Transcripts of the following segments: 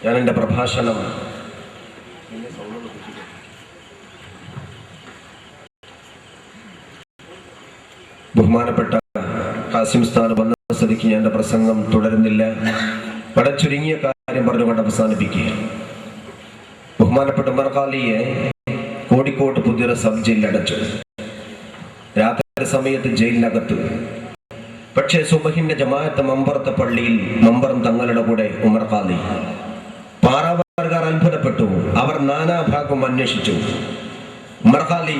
ഞാൻ എൻ്റെ പ്രഭാഷണം ബഹുമാനപ്പെട്ട ഖാസിം ഉസ്താദ് വന്ന സ്ഥിതിക്ക് ഞാൻ എൻ്റെ പ്രസംഗം തുടരുന്നില്ല. വളരെ ചുരുങ്ങിയ കാര്യം പറഞ്ഞുകൊണ്ട് അവസാനിപ്പിക്കുക. ബഹുമാനപ്പെട്ട ഉമർ ഖാലിയെ കോഴിക്കോട് പുതിയൊരു സബ് ജയിലിൽ അടച്ചു. രാത്രി സമയത്ത് ജയിലിനകത്ത്. പക്ഷേ സുബഹിന്റെ ജമാഅത്ത് മമ്പറത്തെ പള്ളിയിൽ മമ്പറം തങ്ങളുടെ കൂടെ ഉമർ ഖാലി. പാറാവാറുകാർ അത്ഭുതപ്പെട്ടു. അവർ നാനാഭാഗം അന്വേഷിച്ചു. ഉമർ ഖാലി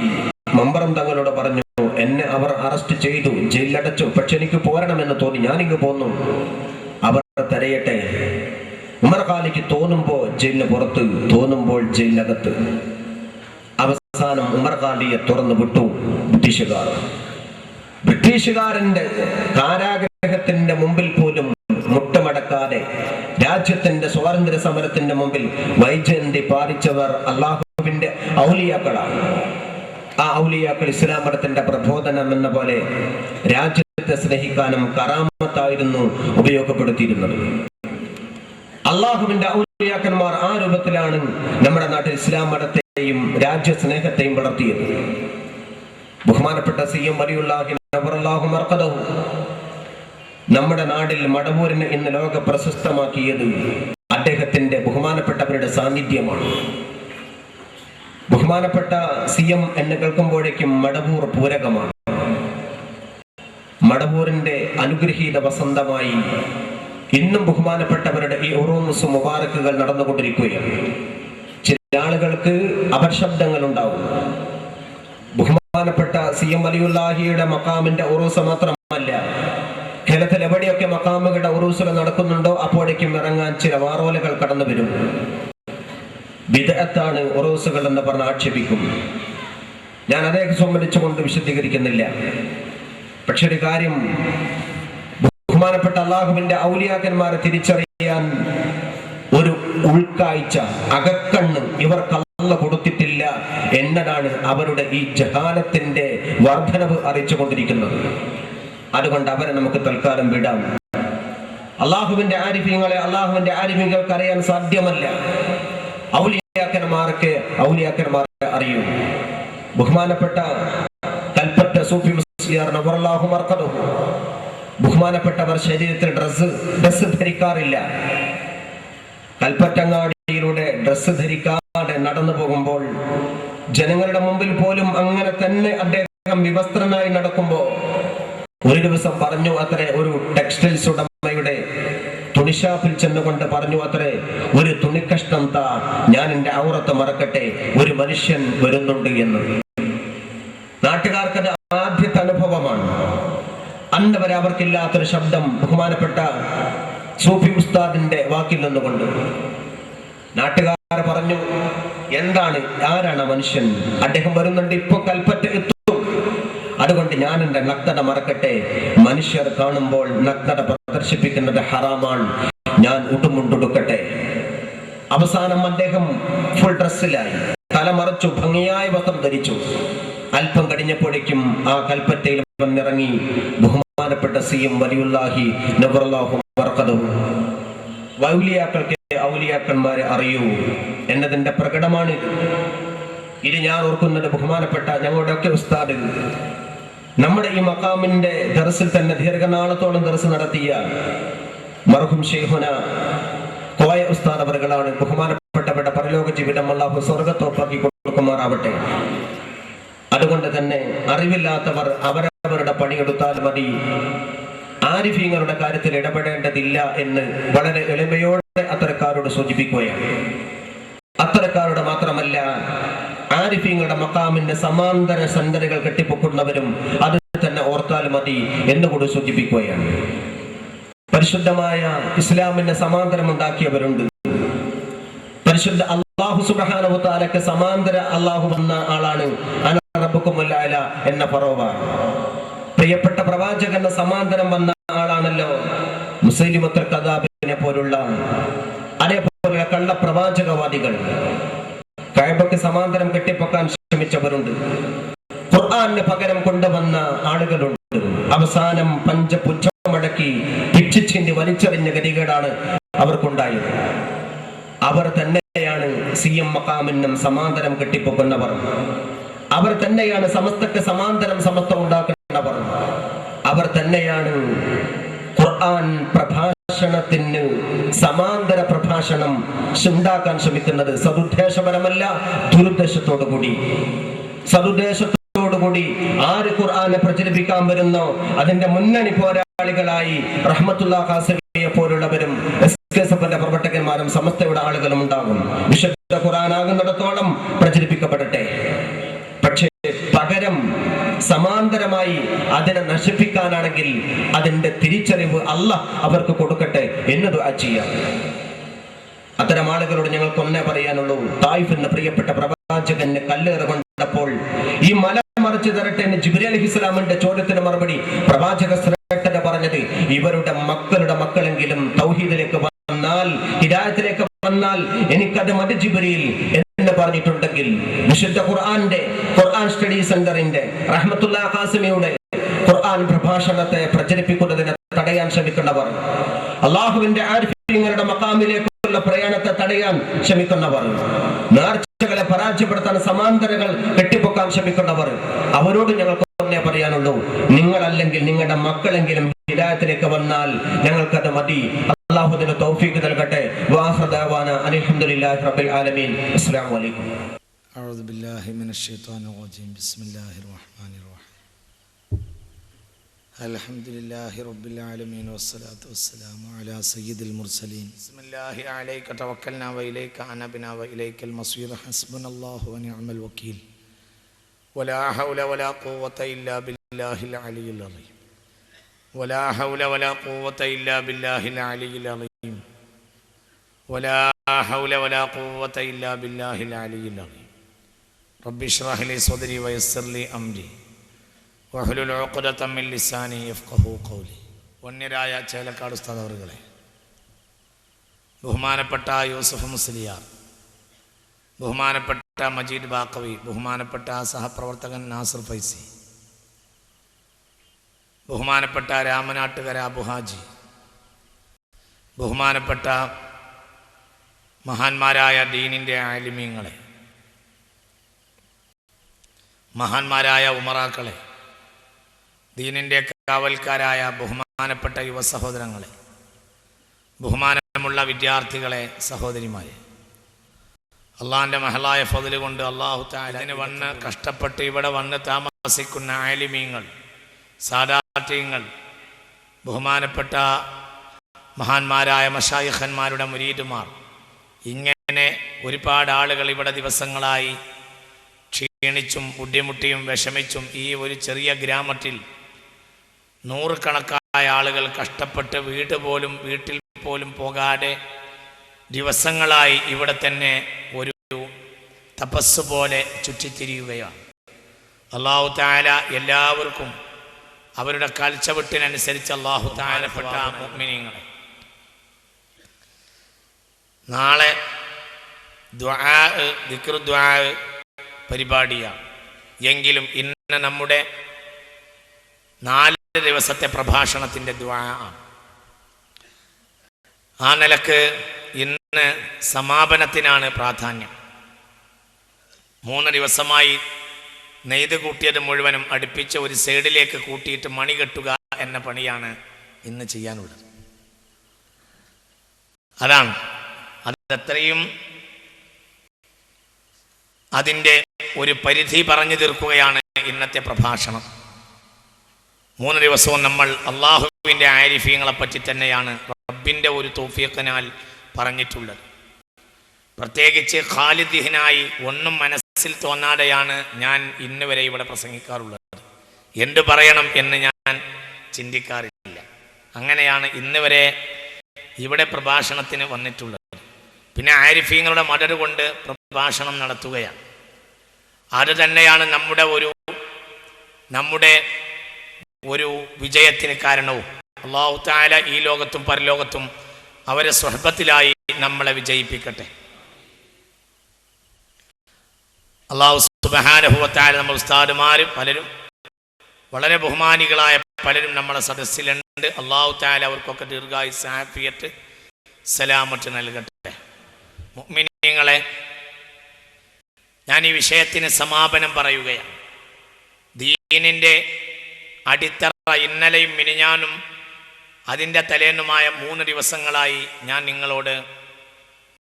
മമ്പറം തങ്ങളോട് പറഞ്ഞു, എന്നെ അവർ അറസ്റ്റ് ചെയ്തു, ജയിലിലടച്ചു, പക്ഷെ എനിക്ക് പോരണമെന്ന് തോന്നി, ഞാനിങ്ങ് പോന്നു, അവർ തരയട്ടെ. ഉമർ ഖാലിക്ക് തോന്നുമ്പോൾ ജയിലിന് പുറത്ത്, തോന്നുമ്പോൾ ജയിലിനകത്ത്. അവസാനം ഉമർ ഖാലിയെ തുറന്നു വിട്ടു ബ്രിട്ടീഷുകാർ. ബ്രിട്ടീഷുകാരന്റെ കാരാഗ്രഹത്തിന്റെ മുമ്പിൽ പോലും മുട്ടമടക്കാതെ രാജ്യത്തിന്റെ സ്വാതന്ത്ര്യ സമരത്തിന്റെ മുമ്പിൽ വൈജയന്തി പാലിച്ചവർ അള്ളാഹുവിന്റെ ഔലിയാക്കളാണ്. ആ ഔലിയാക്കൾ ഇസ്ലാം മതത്തിന്റെ പ്രബോധനം എന്ന പോലെ രാജ്യത്തെ സ്നേഹിക്കാനും കറാമത്തായിരുന്നു ഉപയോഗപ്പെടുത്തിയിരുന്നത്. അള്ളാഹുവിന്റെ ഔലിയാക്കന്മാർ ആ രൂപത്തിലാണ് നമ്മുടെ നാട്ടിൽ ഇസ്ലാം മതത്തെയും രാജ്യസ്നേഹത്തെയും വളർത്തിയത്. ബഹുമാനപ്പെട്ട CM വലിയുള്ളാഹി നബറല്ലാഹു മർഖദഹു നമ്മുടെ നാട്ടിൽ മടവൂരിനെ ഇന്ന് ലോക പ്രശസ്തമാക്കിയത് അദ്ദേഹത്തിന്റെ ബഹുമാനപ്പെട്ടവരുടെ സാന്നിധ്യമാണ്. ബഹുമാനപ്പെട്ട CM എന്ന് കേൾക്കുമ്പോഴേക്കും മടവൂർ പൂരകമാണ്. മടവൂരിന്റെ അനുഗ്രഹീത വസന്തമായി ഇന്നും ബഹുമാനപ്പെട്ടവരുടെ ഈ ഉറൂസ് മുബാറക്കുകൾ നടന്നുകൊണ്ടിരിക്കുകയാണ്. ചില ആളുകൾക്ക് അപശബ്ദങ്ങൾ ഉണ്ടാവും. ബഹുമാനപ്പെട്ട CM വലിയുള്ളാഹിയുടെ മഖാമിന്റെ ഉറൂസ് മാത്രമല്ല, കേരളത്തിൽ എവിടെയൊക്കെ മഖാമുകളുടെ ഉറൂസുകൾ നടക്കുന്നുണ്ടോ അപ്പോഴേക്കും ഇറങ്ങാൻ ചില വാറോലകൾ കടന്നു വരും. ബിദ്അത്താണ് ഉറൂസുകൾ എന്ന് പറഞ്ഞ് ആക്ഷേപിക്കും. ഞാൻ അതേ സംബന്ധിച്ചുകൊണ്ട് വിശദീകരിക്കുന്നില്ല. പക്ഷെ ഒരു കാര്യം, ബഹുമാനപ്പെട്ട അള്ളാഹുവിന്റെ ഔലിയാക്കന്മാരെ തിരിച്ചറിയാൻ ഒരു ഉൾക്കാഴ്ച, അകക്കണ്ണ് ഇവർക്ക് അല്ലാഹു കൊടുത്തിട്ടില്ല എന്നതാണ് അവരുടെ ഈ ജഹാലത്തിന്റെ വർധനവ് അറിയിച്ചുകൊണ്ടിരിക്കുന്നത്. അതുകൊണ്ട് അവരെ നമുക്ക് തൽക്കാലം വിടാം. അള്ളാഹുവിന്റെ അള്ളാഹുവിന്റെ ആരിഫ്യങ്ങൾക്ക് അറിയാൻ സാധ്യമല്ല. ഔലിയാക്കന്മാരെ അറിയൂ. ബഹുമാനപ്പെട്ട കൽപ്പറ്റ സൂഫി മുസ്ലിയാർ നബറല്ലാഹു മർഖദഹു, ബഹുമാനപ്പെട്ടവർ ശരീരത്തിൽ ഡ്രസ് ധരിക്കാറില്ല. കൽപ്പറ്റങ്ങാടിയിലൂടെ ഡ്രസ് ധരിക്കാതെ നടന്നു പോകുമ്പോൾ ജനങ്ങളുടെ മുമ്പിൽ പോലും അങ്ങനെ തന്നെ അദ്ദേഹം വിവസ്ത്രനായി നടക്കുമ്പോൾ ഒരു ദിവസം പറഞ്ഞു അത്രേ, ഒരു ടെക്സ്റ്റൈൽസ് ഉടമയുടെ തുണിഷാപ്പിൽ ചെന്നുകൊണ്ട് പറഞ്ഞു അത്രേ, ഒരു തുണിക്കഷ്ണം താ, ഞാൻ എന്റെ ഔറത്ത് മറക്കട്ടെ, ഒരു മനുഷ്യൻ വരുന്നുണ്ട് എന്ന്. നാട്ടുകാർക്കത് ആദ്യത്തെ അനുഭവമാണ്. അന്ന് വരെ അവർക്കില്ലാത്തൊരു ശബ്ദം ബഹുമാനപ്പെട്ട സൂഫി ഉസ്താദിന്റെ വാക്കിൽ നിന്നുകൊണ്ട്. നാട്ടുകാർ പറഞ്ഞു, എന്താണ്, ആരാണ് മനുഷ്യൻ? അദ്ദേഹം വരുന്നുണ്ട്, ഇപ്പൊ കൽപ്പറ്റ എത്തും, അതുകൊണ്ട് ഞാൻ എന്റെ നഗ്നത മറക്കട്ടെ. മനുഷ്യർ കാണുമ്പോൾ നഗ്നത പ്രദർശിപ്പിക്കുന്നത് ഹറാമാണ്, ഞാൻ ഉടുമുണ്ടുടുക്കട്ടെ. അവസാനം അദ്ദേഹം ഫുൾ ഡ്രസ്സിലായി, തലമറച്ചു, ഭംഗിയായ വസ്ത്രം ധരിച്ചു. അല്പം കഴിഞ്ഞപ്പോഴേക്കും ആ കൽപ്പറ്റയിൽ വന്നിറങ്ങി ബഹുമാനപ്പെട്ട CM വലിയുള്ളാഹി നബറല്ലാഹു മർഖദഹു. ഔലിയാക്കൾക്ക് ഔലിയാക്കന്മാരെ അറിയൂ എന്നതിന്റെ പ്രകടമാണ് ഇത്. ഞാൻ ഓർക്കുന്നത് ബഹുമാനപ്പെട്ട ഞങ്ങളുടെ ഒക്കെ ഉസ്താദ് നമ്മുടെ ഈ മഖാമിന്റെ ദർസിൽ തന്നെ ദീർഘനാളത്തോളം ദർസ് നടത്തിയ മർഹൂം ശൈഖുന കോയ ഉസ്താദ് അവറുകളാണ്. ബഹുമാനപ്പെട്ടവരുടെ പരലോക ജീവിതം അല്ലാഹു സ്വർഗ്ഗത്തോപ്പാക്കി കൊടുക്കുമാറാവട്ടെ. അതുകൊണ്ട് തന്നെ അറിവില്ലാത്തവർ അവരവരുടെ പണിയെടുത്താൽ മതി, ആരിഫീങ്ങളുടെ കാര്യത്തിൽ ഇടപെടേണ്ടതില്ല എന്ന് വളരെ എളിമയോടെ അത്തരക്കാരോട് സൂചിപ്പിക്കുകയാണ്. അത്തരക്കാരോട് മാത്രമല്ല, ആരിഫീങ്ങളുടെ മഖാമിന്റെ സമാന്തര സെന്ററുകൾ കെട്ടിപ്പൊക്കുന്നവരും അത് തന്നെ ഓർത്താൽ മതി എന്നുകൂടി സൂചിപ്പിക്കുകയാണ്. പരിശുദ്ധമായ ഇസ്ലാമിന്റെ സമാന്തരം ഉണ്ടാക്കിയവരുണ്ട്. പരിശുദ്ധ അല്ലാഹു സുബ്ഹാനഹു വ തആലക്ക് സമാന്തര അല്ലാഹു വന്ന ആളാണ് അന റബ്ബുക്കുമുൽ അഅല എന്ന ഫറോവ. പ്രിയപ്പെട്ട പ്രവാചകന്റെ സമാന്തരം വന്ന ആളാണല്ലോ മുസൈലിമത്തുൽ കദ്ദാബിനെ പോലുള്ള അതേപോലെ കള്ള പ്രവാചകവാദികൾ. കഅബക്ക് സമാന്തരം കെട്ടിപ്പൊക്കാൻ ശ്രമിച്ചവരുണ്ട്. ഖുർആന് പകരം കൊണ്ടുവന്ന ആളുകളുണ്ട്. അവസാനം പഞ്ചപുച്ഛമടക്കി പിച്ചിച്ചിന്തി വലിച്ചെറിഞ്ഞ ഗതികേടാണ് അവർക്കുണ്ടായത്. അവർ തന്നെയാണ് CM മഖാമിനും സമാന്തരം കെട്ടിപ്പൊക്കുന്നവർ. അവർ തന്നെയാണ് സമസ്തക്ക് സമാന്തരം സമസ്ത ഉണ്ടാക്കുന്നവർ. അവർ തന്നെയാണ് ഖുർആൻ പ്രഭാഷണത്തിന് സമാന്തര പ്രഭാഷണം ഉണ്ടാക്കാൻ ശ്രമിക്കുന്നത്. സതുദ്ദേശപരമല്ല, ദുരുദ്ദേശത്തോടു കൂടി. സതുദ്ദേശത്തോടുകൂടി ആര് ഖുർആനെ പ്രചരിപ്പിക്കാൻ വരുന്നോ അതിന്റെ മുന്നണി പോരാളികളായി റഹ്മത്തുള്ളാഹി ഖാസിമിയെ പോലുള്ളവരും SKSFന്റെ പ്രവർത്തകന്മാരും സമസ്തയുടെ ആളുകളും ഉണ്ടാകും. വിശുദ്ധ ഖുർആൻ ആകുന്നിടത്തോളം പ്രചരിപ്പിക്കപ്പെടട്ടെ. പക്ഷേ പകരം സമാന്തരമായി അതിനെ നശിപ്പിക്കാനാണെങ്കിൽ അതിന്റെ തിരിച്ചറിവ് അല്ലാഹ് അവർക്ക് കൊടുക്കട്ടെ എന്ന് ദുആ ചെയ്യാം. അത്തരം ആളുകളോട് ഞങ്ങൾക്ക് ഒന്നേ പറയാനുള്ളൂ. തായിഫ് എന്ന പ്രിയപ്പെട്ട പ്രവാചകന് കല്ലേറ് കൊണ്ടപ്പോൾ ഈ മല മറിച്ചു തരട്ടെ എന്ന് ജിബ്രീൽ അലൈഹിസ്സലാമിന്റെ ചോദ്യത്തിന് മറുപടി പ്രവാചക ശ്രേഷ്ഠത പറഞ്ഞത്, ഇവരുടെ മക്കളുടെ മക്കളെങ്കിലും തൗഹീദിലേക്ക് വന്നാൽ, ഹിദായത്തിലേക്ക് വന്നാൽ എനിക്കത് മതി ജിബ്രീൽ എന്ന് പറഞ്ഞിട്ടുണ്ടെങ്കിൽ, വിശുദ്ധ ഖുർആൻ സ്റ്റഡി സെന്ററിന്റെ റഹ്മത്തുള്ളാഹി ഖാസിമിയുടെ ഖുർആൻ പ്രഭാഷണത്തെ പ്രചരിപ്പിക്കുന്നതിനെ തടയാൻ ശ്രമിക്കുന്നവർ, അള്ളാഹുവിന്റെ ആരിഫീങ്ങളുടെ മഖാമിലേക്കുള്ള പ്രയാണത്തെ തടയാൻ ശ്രമിക്കുന്നവർ, നേർച്ചകളെ പരാജയപ്പെടുത്താൻ സമാന്തരങ്ങൾ കെട്ടിപ്പൊക്കാൻ ശ്രമിക്കുന്നവർ, അവരോട് ഞങ്ങൾക്ക് ഒന്നേ പറയാനുള്ളൂ, നിങ്ങളല്ലെങ്കിൽ നിങ്ങളുടെ മക്കളെങ്കിലും ഹിദായത്തിലേക്ക് വന്നാൽ ഞങ്ങൾക്കത് മതി. അല്ലാഹു അതിന് തൗഫീഖ് നൽകട്ടെ. വആഖിറു ദഅവാനാ അൽഹംദുലില്ലാഹി റബ്ബിൽ ആലമീൻ. അസ്സലാമു അലൈക്കും. അഊദു ബില്ലാഹി മിനശ് ശൈത്വാനിർ റജീം. ബിസ്മില്ലാഹിർ റഹ്മാനിർ റഹീം. അൽഹംദുലില്ലാഹി റബ്ബിൽ ആലമീൻ വസ്സലാത്തു വസ്സലാമു അലാ സയ്യിദിൽ മുർസലീൻ. ബിസ്മില്ലാഹി അലൈക തവക്കൽനാ വഇലൈക അനബ്നാ വഇലൈക്കൽ മസീർ. ഹസ്ബുനല്ലാഹു വനിഅമൽ വകീൽ. വലാ ഹൗല വലാ ഖുവത ഇല്ലാ ബില്ലാഹിൽ അലിയിൽ അളീം. ولا حول ولا قوة إلا بالله العلي العظيم. ولا حول ولا قوة إلا بالله العلي العظيم. رب اشرح لي صدري ويسر لي أمري واحلل عقدة من لساني يفقهوا قولي. വന്യരായ ചേലക്കാട് ഉസ്താദ് അവറുകളെ, ബഹുമാനപ്പെട്ട യൂസുഫ് മുസ്ലിയാർ, ബഹുമാനപ്പെട്ട മജീദ് ബാക്കവി, ബഹുമാനപ്പെട്ട സഹപ്രവർത്തകൻ നാസർ ഫൈസി, ബഹുമാനപ്പെട്ട രാമനാട്ടുകര അബുഹാജി, ബഹുമാനപ്പെട്ട മഹാന്മാരായ ദീനിൻ്റെ ആലിമീങ്ങളെ, മഹാന്മാരായ ഉമറാക്കളെ, ദീനിൻ്റെ കാവൽക്കാരായ ബഹുമാനപ്പെട്ട യുവ സഹോദരങ്ങളെ, ബഹുമാനമുള്ള വിദ്യാർത്ഥികളെ, സഹോദരിമാരെ, അള്ളാഹിൻ്റെ മഹലായ ഫضل കൊണ്ട് അള്ളാഹു തആല ഇതിന് വന്ന് കഷ്ടപ്പെട്ട് ഇവിടെ വന്ന് താമസിക്കുന്ന ആലിമീങ്ങൾ, സാദാത്യങ്ങൾ, ബഹുമാനപ്പെട്ട മഹാന്മാരായ മശായിഖന്മാരുടെ മുരീദുമാർ, ഇങ്ങനെ ഒരുപാട് ആളുകൾ ഇവിടെ ദിവസങ്ങളായി ക്ഷീണിച്ചും ബുദ്ധിമുട്ടിയും വിഷമിച്ചും ഈ ഒരു ചെറിയ ഗ്രാമത്തിൽ നൂറുകണക്കായ ആളുകൾ കഷ്ടപ്പെട്ട് വീട്ടിൽ പോലും പോകാതെ ദിവസങ്ങളായി ഇവിടെ തന്നെ ഒരു തപസ് പോലെ ചുറ്റിത്തിരിയുകയാണ്. അല്ലാഹു തആല എല്ലാവർക്കും അവരുടെ കാൽച്ചവിട്ടിനനുസരിച്ച് അല്ലാഹു തആലപ്പെട്ട മുഅ്മിനീങ്ങളെ, നാളെ ദിക്ർ ദുആ പരിപാടിയാണ്. എങ്കിലും ഇന്ന് നമ്മുടെ 4 ദിവസത്തെ പ്രഭാഷണത്തിൻ്റെ ദുആ ആണ്. ആ നിലക്ക് ഇന്ന് സമാപനത്തിനാണ് പ്രാധാന്യം. 3 ദിവസമായി നെയ്ത് കൂട്ടിയത് മുഴുവനും അടുപ്പിച്ച് ഒരു സൈഡിലേക്ക് കൂട്ടിയിട്ട് മണി കെട്ടുക എന്ന പണിയാണ് ഇന്ന് ചെയ്യാനുള്ളത്. അതാണ് അതെത്രയും അതിൻ്റെ ഒരു പരിധി പറഞ്ഞു തീർക്കുകയാണ് ഇന്നത്തെ പ്രഭാഷണം. 3 ദിവസവും നമ്മൾ അള്ളാഹുവിൻ്റെ ആരിഫീങ്ങളെ പറ്റി തന്നെയാണ് റബ്ബിൻ്റെ ഒരു തൗഫീഖിനാൽ പറഞ്ഞിട്ടുള്ളത്. പ്രത്യേകിച്ച് ഖാലിദിഹിനായി ഒന്നും മനസ്സിൽ തോന്നാതെയാണ് ഞാൻ ഇന്ന് വരെ ഇവിടെ പ്രസംഗിക്കാറുള്ളത്. എന്തു പറയണം എന്ന് ഞാൻ ചിന്തിക്കാറില്ല. അങ്ങനെയാണ് ഇന്ന് വരെ ഇവിടെ പ്രഭാഷണത്തിന് വന്നിട്ടുള്ളത്. പിന്നെ ആരിഫീങ്ങളുടെ മദദ് കൊണ്ട് പ്രഭാഷണം നടത്തുകയാണ്. അത് തന്നെയാണ് നമ്മുടെ ഒരു വിജയത്തിന് കാരണവും. അല്ലാഹു തആല ഈ ലോകത്തും പരലോകത്തും അവരെ സ്വഹബത്തിലായി നമ്മളെ വിജയിപ്പിക്കട്ടെ. അല്ലാഹു സുബ്ഹാനഹു വ തആല നമ്മുടെ ഉസ്താദുമാർ പലരും, വളരെ ബഹുമാനികളായ പലരും നമ്മളെ സദസ്സിലുണ്ട്. അല്ലാഹു തആല അവർക്കൊക്കെ ദീർഘായുസ്സ്, ആഫിയത്ത്, സലാമത്ത് നൽകട്ടെ. നിങ്ങളെ ഞാൻ ഈ വിഷയത്തിന് സമാപനം പറയുകയാണ്. ദീനിൻ്റെ അടിത്തറ ഇന്നലെയും മിനിഞ്ഞാനും അതിൻ്റെ തലേന്നുമായ 3 ദിവസങ്ങളായി ഞാൻ നിങ്ങളോട്